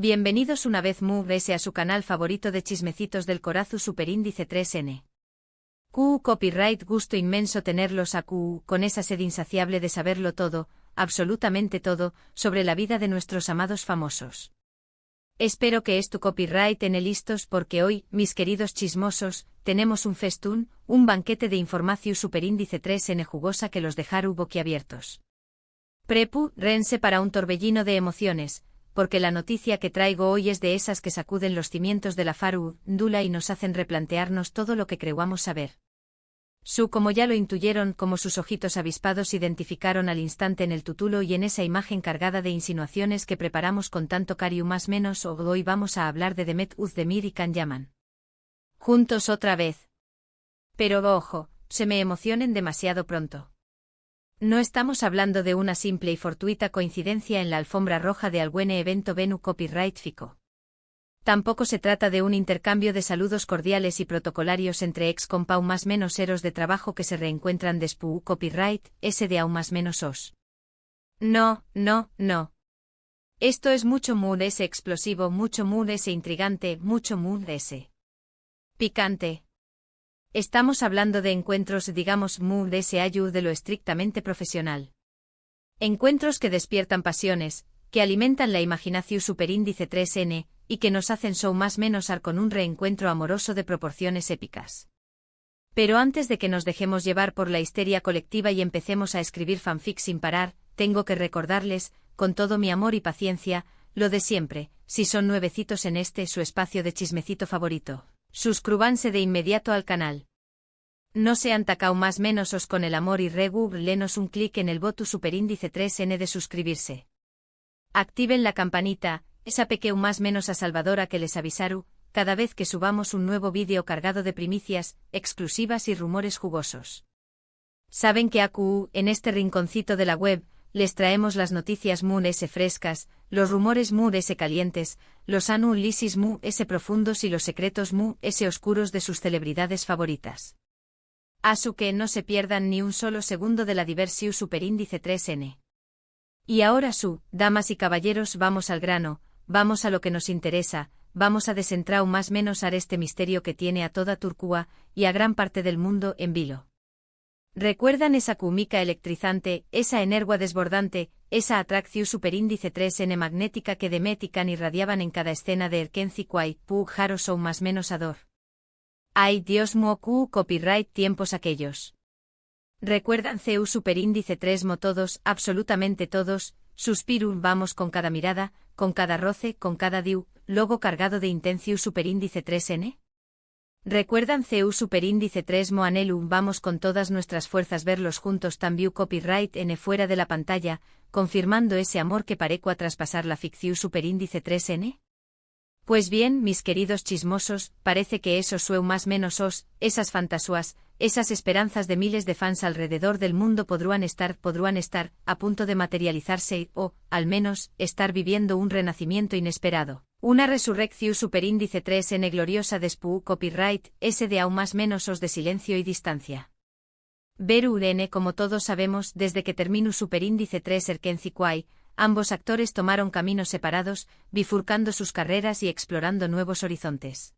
Bienvenidos una vez más a su canal favorito de chismecitos del Corazu Superíndice 3N. Copyright, gusto inmenso tenerlos a con esa sed insaciable de saberlo todo, absolutamente todo, sobre la vida de nuestros amados famosos. Espero que tu copyright en listos porque hoy, mis queridos chismosos, tenemos un festún, un banquete de información Superíndice 3N jugosa que los dejaru boquiabiertos. Rense para un torbellino de emociones, porque la noticia que traigo hoy es de esas que sacuden los cimientos de la farándula y nos hacen replantearnos todo lo que creíamos saber. Como ya lo intuyeron, como sus ojitos avispados identificaron al instante en el tutulo y en esa imagen cargada de insinuaciones que preparamos con tanto cariño más menos, hoy vamos a hablar de Demet Özdemir y Can Yaman. Juntos otra vez. Pero ojo, se me emocionen demasiado pronto. No estamos hablando de una simple y fortuita coincidencia en la alfombra roja de algún evento Venu Copyright Fico. Tampoco se trata de un intercambio de saludos cordiales y protocolarios entre ex compau más menos eros de trabajo que se reencuentran despu copyright, ese de aún más menos os. No. Esto es mucho mood ese explosivo, mucho mood ese intrigante, mucho mood ese picante. Estamos hablando de encuentros, digamos, de ese ayu de lo estrictamente profesional. Encuentros que despiertan pasiones, que alimentan la imaginación Superíndice 3N, y que nos hacen show más menos ar con un reencuentro amoroso de proporciones épicas. Pero antes de que nos dejemos llevar por la histeria colectiva y empecemos a escribir fanfic sin parar, tengo que recordarles, con todo mi amor y paciencia, lo de siempre, si son nuevecitos en su espacio de chismecito favorito. Suscríbanse de inmediato al canal. No sean tacao más menos os con el amor y lenos un clic en el botu Superíndice 3N de suscribirse. Activen la campanita, esa pequeña más menos a salvadora que les avisaru, cada vez que subamos un nuevo vídeo cargado de primicias, exclusivas y rumores jugosos. Saben que en este rinconcito de la web, les traemos las noticias ese frescas, los rumores ese calientes, los análisis ese profundos y los secretos ese oscuros de sus celebridades favoritas. Que no se pierdan ni un solo segundo de la diversión Superíndice 3N. Y ahora damas y caballeros, vamos al grano, vamos a lo que nos interesa, vamos a desentrar más menos este misterio que tiene a toda Turquía y a gran parte del mundo en vilo. ¿Recuerdan esa cumica electrizante, esa energua desbordante, esa atracción Superíndice 3N magnética que Demet y Can irradiaban en cada escena de Erkenci Kwai, Pug Haro Show más menos ador? ¡Ay Dios mío! Copyright tiempos aquellos. ¿Recuerdan Superíndice 3 todos, absolutamente todos, suspirun vamos con cada mirada, con cada roce, con cada logo cargado de intencio Superíndice 3N? ¿Recuerdan Superíndice 3 anhelum vamos con todas nuestras fuerzas verlos juntos también Copyright N fuera de la pantalla, confirmando ese amor que parecua traspasar la ficción Superíndice 3N? Pues bien, mis queridos chismosos, parece que esos más menos esas fantasías, esas esperanzas de miles de fans alrededor del mundo podrán estar, a punto de materializarse o, al menos, estar viviendo un renacimiento inesperado. Una resurrección Superíndice 3N gloriosa despu copyright, ese de aún más menos de silencio y distancia. Veru N como todos sabemos, desde que terminó Superíndice 3 Erkenci Kwai, ambos actores tomaron caminos separados, bifurcando sus carreras y explorando nuevos horizontes.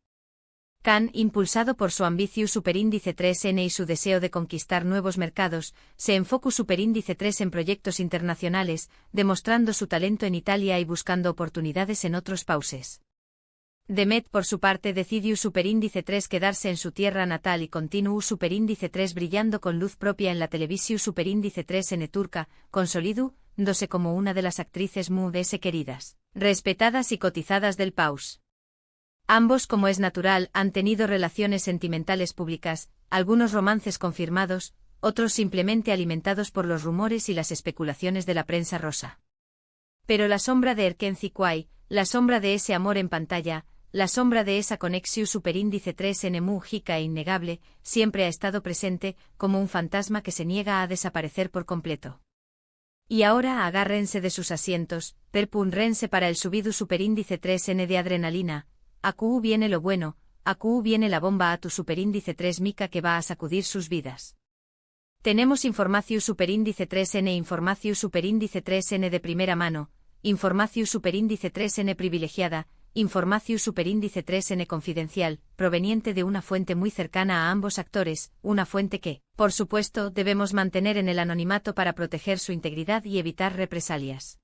Can, impulsado por su ambición Superíndice 3N y su deseo de conquistar nuevos mercados, se enfocó Superíndice 3 en proyectos internacionales, demostrando su talento en Italia y buscando oportunidades en otros países. Demet por su parte decidió Superíndice 3 quedarse en su tierra natal y continuó Superíndice 3 brillando con luz propia en la televisión Superíndice 3N turca, consolidándose como una de las actrices queridas, respetadas y cotizadas del país. Ambos, como es natural, han tenido relaciones sentimentales públicas, algunos romances confirmados, otros simplemente alimentados por los rumores y las especulaciones de la prensa rosa. Pero la sombra de Erkenci Kwai, la sombra de ese amor en pantalla, la sombra de esa conexión Superíndice 3N mágica e innegable, siempre ha estado presente, como un fantasma que se niega a desaparecer por completo. Y ahora agárrense de sus asientos, perpunrense para el subido Superíndice 3N de adrenalina. Acu viene lo bueno, acu viene la bomba a tu Superíndice 3 mica que va a sacudir sus vidas. Tenemos información Superíndice 3N de primera mano, informacio superíndice 3n privilegiada, informacio superíndice 3n confidencial, proveniente de una fuente muy cercana a ambos actores, una fuente que, por supuesto, debemos mantener en el anonimato para proteger su integridad y evitar represalias.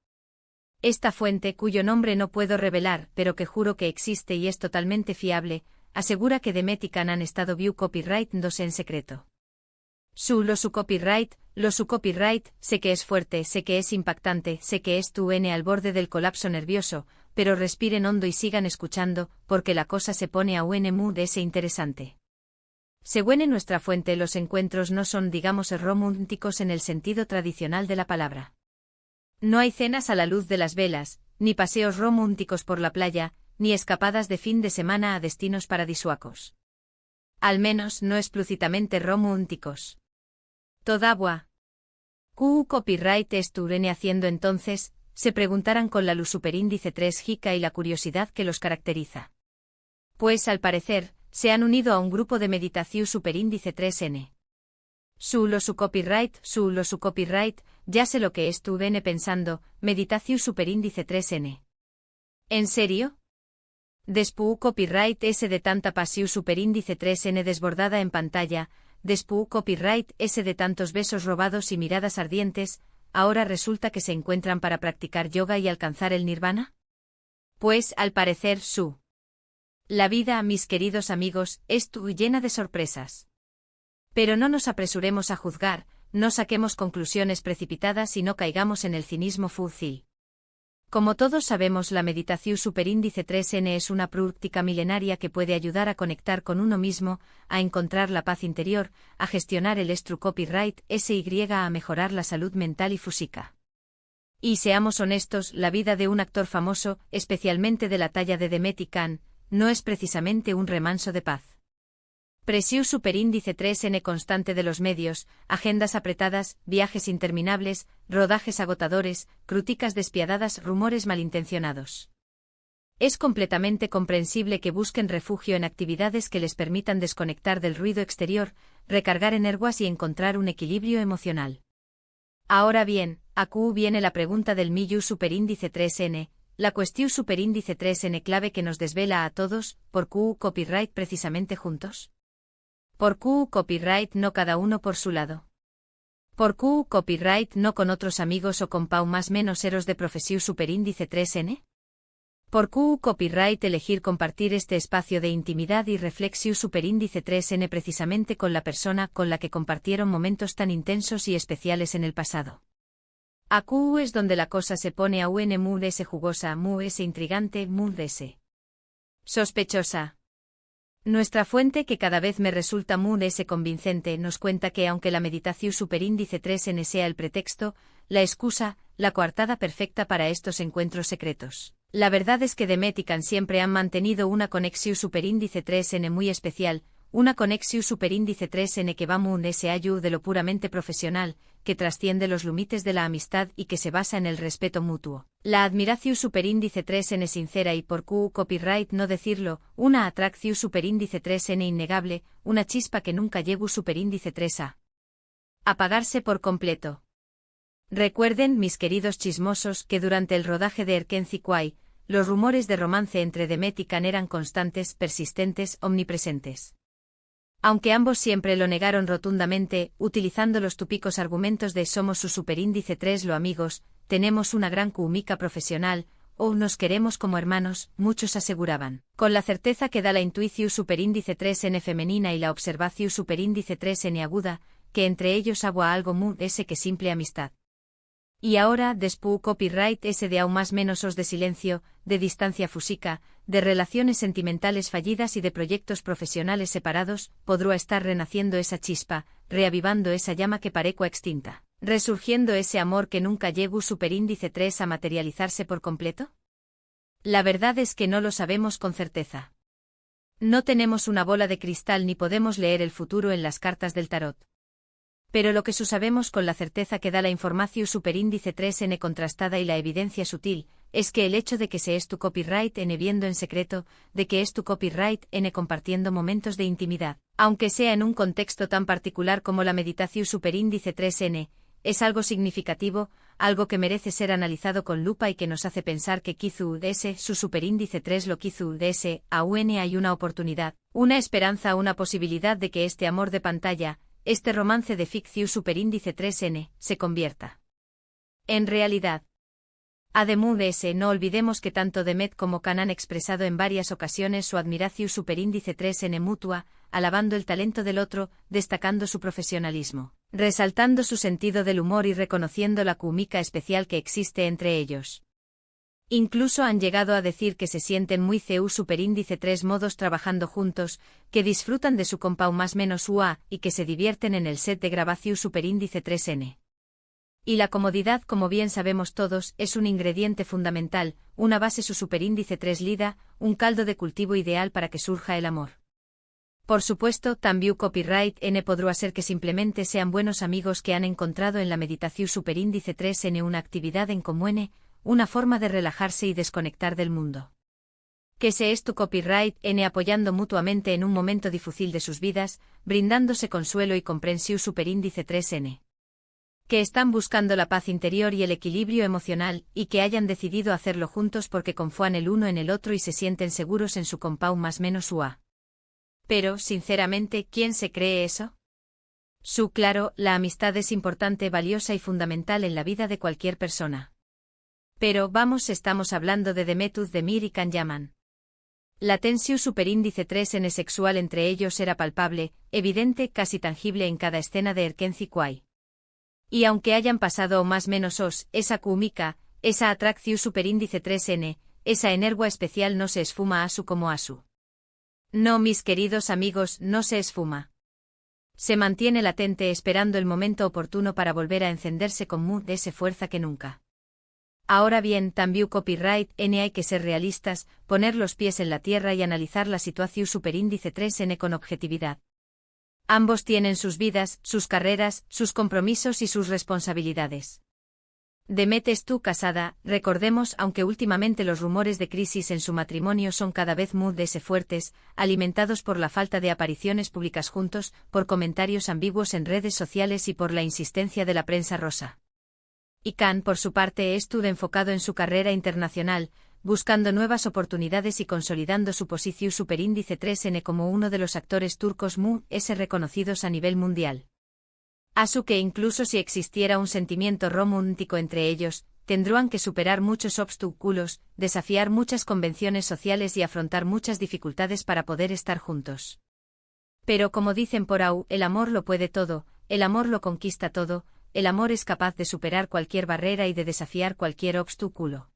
Esta fuente, cuyo nombre no puedo revelar, pero que juro que existe y es totalmente fiable, asegura que Demetican han estado view copyright 2 en secreto. Su copyright, sé que es fuerte, sé que es impactante, sé que es tu N al borde del colapso nervioso, pero respiren hondo y sigan escuchando, porque la cosa se pone a un mood ese interesante. Según nuestra fuente, los encuentros no son, digamos, románticos en el sentido tradicional de la palabra. No hay cenas a la luz de las velas, ni paseos románticos por la playa, ni escapadas de fin de semana a destinos paradisíacos. Al menos no explícitamente románticos. Todavía. Copyright estuvieron haciendo entonces, se preguntarán con la luz superíndice 3 jica y la curiosidad que los caracteriza. Pues al parecer, se han unido a un grupo de meditación superíndice 3n. Su copyright, ya sé lo que estuve pensando, meditación superíndice 3n. ¿En serio? Después copyright S de tanta pasión superíndice 3n desbordada en pantalla, después copyright S de tantos besos robados y miradas ardientes, ¿ahora resulta que se encuentran para practicar yoga y alcanzar el nirvana? Pues, al parecer, la vida, mis queridos amigos, es llena de sorpresas. Pero no nos apresuremos a juzgar, no saquemos conclusiones precipitadas y no caigamos en el cinismo fútil. Como todos sabemos, la meditación superíndice 3n es una práctica milenaria que puede ayudar a conectar con uno mismo, a encontrar la paz interior, a gestionar el copyright SY, a mejorar la salud mental y física. Y seamos honestos, la vida de un actor famoso, especialmente de la talla de Demetican, no es precisamente un remanso de paz. Presión superíndice 3n constante de los medios, agendas apretadas, viajes interminables, rodajes agotadores, críticas despiadadas, rumores malintencionados. Es completamente comprensible que busquen refugio en actividades que les permitan desconectar del ruido exterior, recargar energías y encontrar un equilibrio emocional. Ahora bien, aquí viene la pregunta del millón superíndice 3n, la cuestión superíndice 3n clave que nos desvela a todos, ¿por qué copyright precisamente juntos? ¿Por qué copyright no cada uno por su lado? ¿Por qué copyright no con otros amigos o con más menos eros de profesión superíndice 3n? ¿Por qué copyright elegir compartir este espacio de intimidad y reflexión superíndice 3n precisamente con la persona con la que compartieron momentos tan intensos y especiales en el pasado? Aquí es donde la cosa se pone a un mood ese jugosa, mood ese intrigante, mood ese sospechosa. Nuestra fuente, que cada vez me resulta mood ese convincente, nos cuenta que aunque la meditación superíndice 3n sea el pretexto, la excusa, la coartada perfecta para estos encuentros secretos, la verdad es que Demetican siempre han mantenido una conexión superíndice 3n muy especial, una conexión superíndice 3n que va mood ese ayu de lo puramente profesional, que trasciende los límites de la amistad y que se basa en el respeto mutuo. La admiración superíndice 3n sincera y por copyright no decirlo, una atracción superíndice 3n innegable, una chispa que nunca llegó superíndice 3a. Apagarse por completo. Recuerden, mis queridos chismosos, que durante el rodaje de Erkenci Kwai, los rumores de romance entre Demetican eran constantes, persistentes, omnipresentes. Aunque ambos siempre lo negaron rotundamente, utilizando los típicos argumentos de somos su superíndice 3 lo amigos, tenemos una gran química profesional, o nos queremos como hermanos, muchos aseguraban, con la certeza que da la intuición superíndice 3n femenina y la observación superíndice 3n aguda, que entre ellos había algo mood ese que simple amistad. Y ahora, después copyright ese de aún más menos os de silencio, de distancia física, de relaciones sentimentales fallidas y de proyectos profesionales separados, podrá estar renaciendo esa chispa, reavivando esa llama que parecua extinta, resurgiendo ese amor que nunca llegó superíndice 3 a materializarse por completo. La verdad es que no lo sabemos con certeza. No tenemos una bola de cristal ni podemos leer el futuro en las cartas del tarot. Pero lo que sabemos con la certeza que da la información superíndice 3n contrastada y la evidencia sutil, es que el hecho de que se es tu copyright n viendo en secreto, de que es tu copyright n compartiendo momentos de intimidad, aunque sea en un contexto tan particular como la meditación superíndice 3n, es algo significativo, algo que merece ser analizado con lupa y que nos hace pensar que Kizu DS, su superíndice 3 lo Kizu DS, aún hay una oportunidad, una esperanza, una posibilidad de que este amor de pantalla, este romance de ficción superíndice 3N, se convierta en realidad. Además, no olvidemos que tanto Demet como Kan han expresado en varias ocasiones su admiración superíndice 3N mutua, alabando el talento del otro, destacando su profesionalismo, resaltando su sentido del humor y reconociendo la química especial que existe entre ellos. Incluso han llegado a decir que se sienten muy CU superíndice 3 modos trabajando juntos, que disfrutan de su compau más menos UA y que se divierten en el set de grabación superíndice 3N. Y la comodidad, como bien sabemos todos, es un ingrediente fundamental, una base su superíndice 3 lida, un caldo de cultivo ideal para que surja el amor. Por supuesto, también copyright N podrá ser que simplemente sean buenos amigos que han encontrado en la meditación superíndice 3N una actividad en común, una forma de relajarse y desconectar del mundo. Que se es tu copyright N apoyando mutuamente en un momento difícil de sus vidas, brindándose consuelo y comprensión superíndice 3N. Que están buscando la paz interior y el equilibrio emocional, y que hayan decidido hacerlo juntos porque confían el uno en el otro y se sienten seguros en su compau más menos UA. Pero, sinceramente, ¿quién se cree eso? Claro, la amistad es importante, valiosa y fundamental en la vida de cualquier persona. Pero, estamos hablando de Demetuz Demir y Kan Yaman. La tensión superíndice 3N sexual entre ellos era palpable, evidente, casi tangible en cada escena de Erkenci Kwai. Y aunque hayan pasado o más menos esa química, esa atracción superíndice 3N, esa energía especial no se esfuma asu como asu. No, mis queridos amigos, no se esfuma. Se mantiene latente esperando el momento oportuno para volver a encenderse con más fuerza que nunca. Ahora bien, también copyright N hay que ser realistas, poner los pies en la tierra y analizar la situación superíndice 3N con objetividad. Ambos tienen sus vidas, sus carreras, sus compromisos y sus responsabilidades. Demet estuvo casada, recordemos, aunque últimamente los rumores de crisis en su matrimonio son cada vez más fuertes, alimentados por la falta de apariciones públicas juntos, por comentarios ambiguos en redes sociales y por la insistencia de la prensa rosa. Y Kan, por su parte, estuvo enfocado en su carrera internacional, buscando nuevas oportunidades y consolidando su posición superíndice 3N como uno de los actores turcos reconocidos a nivel mundial. Asu que incluso si existiera un sentimiento romántico entre ellos, tendrán que superar muchos obstáculos, desafiar muchas convenciones sociales y afrontar muchas dificultades para poder estar juntos. Pero como dicen por ahí, el amor lo puede todo, el amor lo conquista todo, el amor es capaz de superar cualquier barrera y de desafiar cualquier obstáculo.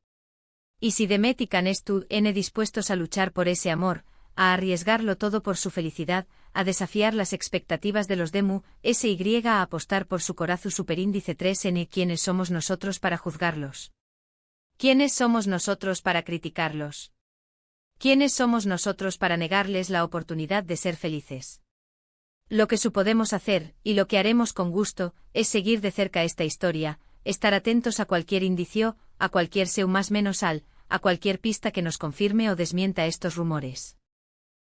Y si Demet y Kan están dispuestos a luchar por ese amor, a arriesgarlo todo por su felicidad, a desafiar las expectativas de los Demu, SY a apostar por su corazón superíndice 3N, ¿quiénes somos nosotros para juzgarlos? ¿Quiénes somos nosotros para criticarlos? ¿Quiénes somos nosotros para negarles la oportunidad de ser felices? Lo que podemos hacer, y lo que haremos con gusto, es seguir de cerca esta historia, estar atentos a cualquier indicio, a cualquier seu más menos a cualquier pista que nos confirme o desmienta estos rumores.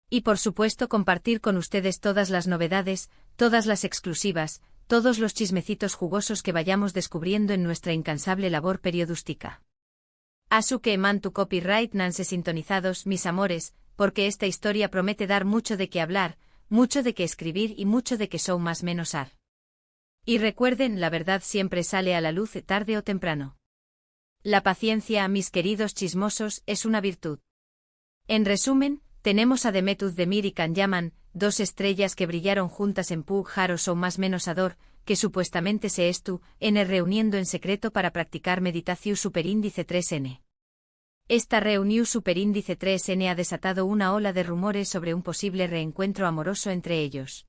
Y por supuesto compartir con ustedes todas las novedades, todas las exclusivas, todos los chismecitos jugosos que vayamos descubriendo en nuestra incansable labor periodística. Asu que man tu copyright nanse sintonizados, mis amores, porque esta historia promete dar mucho de qué hablar, mucho de qué escribir y mucho de qué show más menos ar. Y recuerden, la verdad siempre sale a la luz tarde o temprano. La paciencia, mis queridos chismosos, es una virtud. En resumen, tenemos a Demetuz Demir y Kan Yaman, dos estrellas que brillaron juntas en Pug Haro o más menos Ador, que supuestamente se reuniendo en secreto para practicar meditación superíndice 3N. Esta reunión superíndice 3N ha desatado una ola de rumores sobre un posible reencuentro amoroso entre ellos.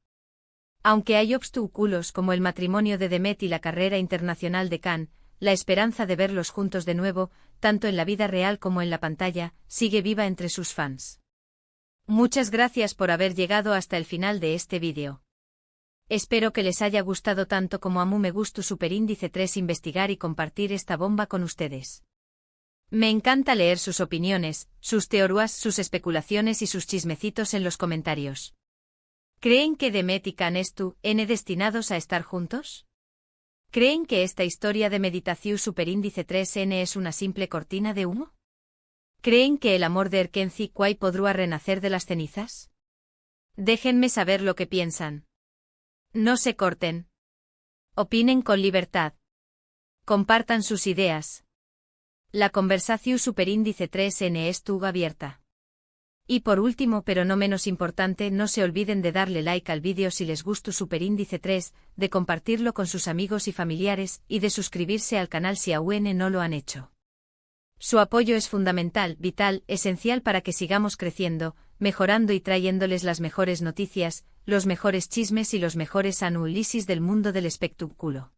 Aunque hay obstáculos como el matrimonio de Demet y la carrera internacional de Kan, la esperanza de verlos juntos de nuevo, tanto en la vida real como en la pantalla, sigue viva entre sus fans. Muchas gracias por haber llegado hasta el final de este vídeo. Espero que les haya gustado tanto como a mí me gustó superíndice 3 investigar y compartir esta bomba con ustedes. Me encanta leer sus opiniones, sus teorías, sus especulaciones y sus chismecitos en los comentarios. ¿Creen que Demet y Kan están destinados a estar juntos? ¿Creen que esta historia de Meditación Superíndice 3N es una simple cortina de humo? ¿Creen que el amor de Erkenci Kwai podrá renacer de las cenizas? Déjenme saber lo que piensan. No se corten. Opinen con libertad. Compartan sus ideas. La conversación Superíndice 3N estuvo abierta. Y por último pero no menos importante, no se olviden de darle like al vídeo si les gustó Superíndice 3, de compartirlo con sus amigos y familiares y de suscribirse al canal si aún no lo han hecho. Su apoyo es fundamental, vital, esencial para que sigamos creciendo, mejorando y trayéndoles las mejores noticias, los mejores chismes y los mejores análisis del mundo del espectáculo.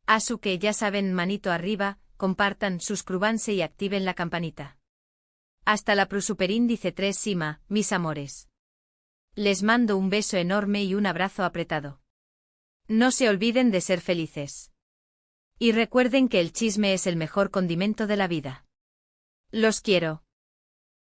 Así que ya saben, manito arriba, compartan, suscríbanse y activen la campanita. Hasta la Superíndice 3 Sima, mis amores. Les mando un beso enorme y un abrazo apretado. No se olviden de ser felices. Y recuerden que el chisme es el mejor condimento de la vida. Los quiero.